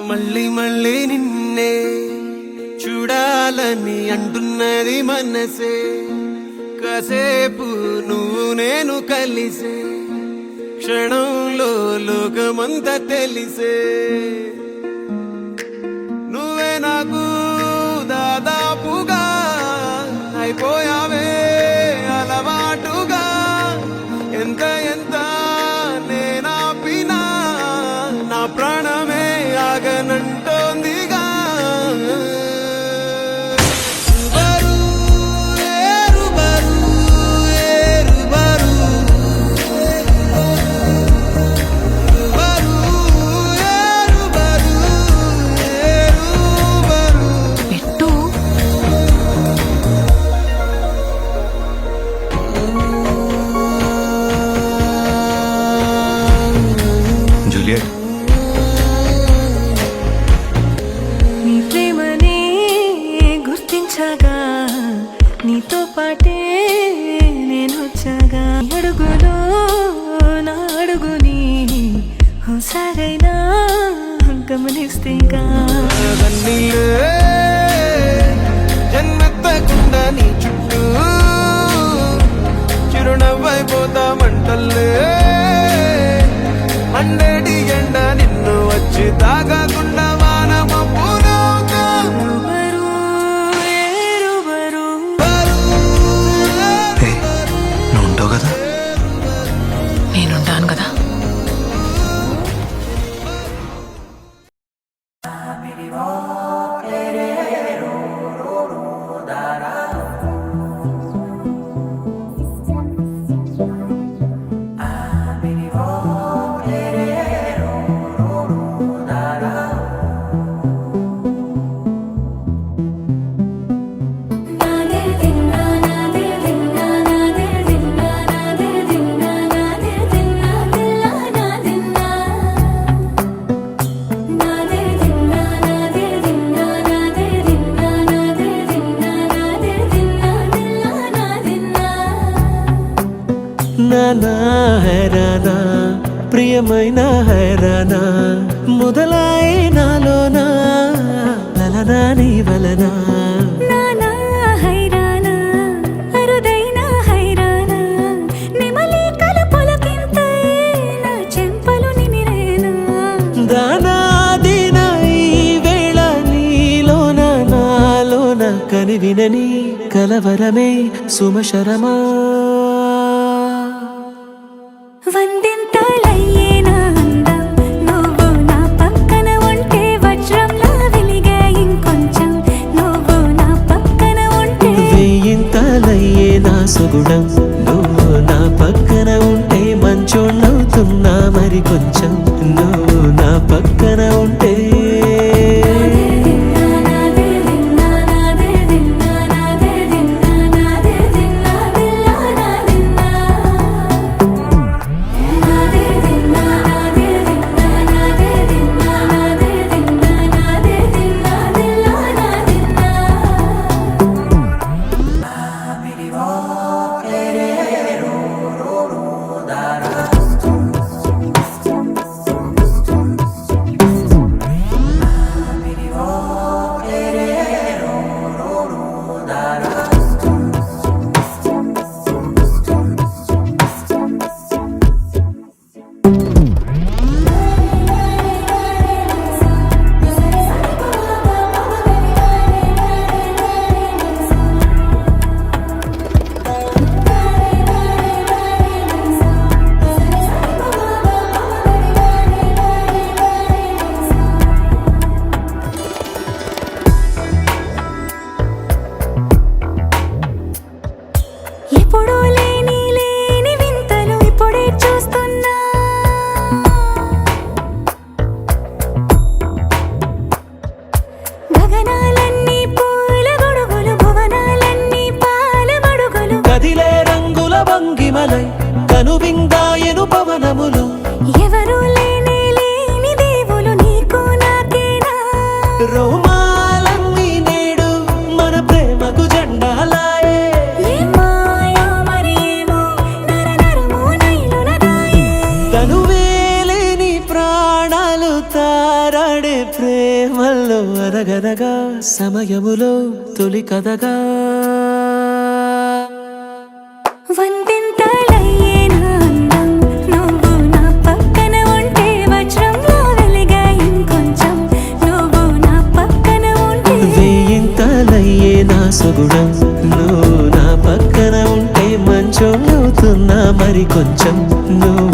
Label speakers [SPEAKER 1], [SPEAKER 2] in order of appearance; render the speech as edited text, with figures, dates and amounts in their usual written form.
[SPEAKER 1] మళ్ళీ మళ్ళీ నిన్నే చూడాలని అంటున్నది మనసే, కాసేపు నువ్వు నేను కలిసే క్షణంలో లోకమంతా తెలిసే. నువ్వే నాకు దాదాపుగా అయిపోయావే అలవాటుగా, ఎంత ఎంత నేనాపినా నా ప్రాణమే ఆగనంటోందిగా.
[SPEAKER 2] నీ ప్రేమనే గుర్తించగా, నీతో పాటే నేను వచ్చాగా. అడుగులో నా అడుగుని హోసాగైనా గమనిస్తేగా.
[SPEAKER 1] జన్మెత్తకుండా నీ చుట్టూ చిరునవ్వైపోతామంటల్లే, మండేటి ఎండ నిన్ను వచ్చి తాగకుండా
[SPEAKER 3] నువ్వు ఉంటావు కదా,
[SPEAKER 2] నేనుంటాను కదా.
[SPEAKER 1] నానా హైరానా ప్రియమైన హైరానా మొదలాయి నాలోనా లలనా నీ వలనా.
[SPEAKER 2] నానా హైరానా అరుదైన హైరానా, నెమలి కలుపులకింతై నా చెంపలు నిమిరేనా.
[SPEAKER 1] దానాదిన ఈ వేళ నీలోన నాలోన కనివినని కలవరమే సుమశరమా.
[SPEAKER 2] వందింతలయ్యే నా అందం, నువ్వు నా పక్కన ఉంటే వజ్రంలా వెలిగే ఇంకొంచెం, నువ్వు నా పక్కన ఉంటే
[SPEAKER 1] వేయింతలయ్యే నా సుగుణం, నువ్వు నా పక్కన ఉంటే మంచోణ్ణవుతున్నా మరి కొంచెం, నువ్వు నా పక్కన ఉంటే.
[SPEAKER 2] ఎప్పుడూ లేని లేని వింతలు ఇప్పుడే చూస్తున్నా. గగనాలన్నీ పూల గొడుగులు, భువనాలన్నీ పాల మడుగులు,
[SPEAKER 1] కదిలే రంగుల భంగిమలై కనువిందాయను పవనములు.
[SPEAKER 2] ఎవరు లేని లేని దేవులు నీకు నాకేనా.
[SPEAKER 1] రోమాలన్నీ నేడు మన ప్రేమకు జెండాలాయే. తనువేలేని ప్రాణ పాలు తారాడే ప్రేమల్లో అరగరగా సమయములో తొలి కథగా
[SPEAKER 2] వందింతలయ్యే నా అందం నువ్వు నా పక్కన ఉంటే వజ్రంలా వెలిగా ఇంకొంచెం నువ్వు నా పక్కన ఉంటే
[SPEAKER 1] వేయింతలయ్యే నా సొగుడం నువ్వు నా పక్కన ఉంటే మంచం అవుతున్నా మరి కొంచెం నువ్వు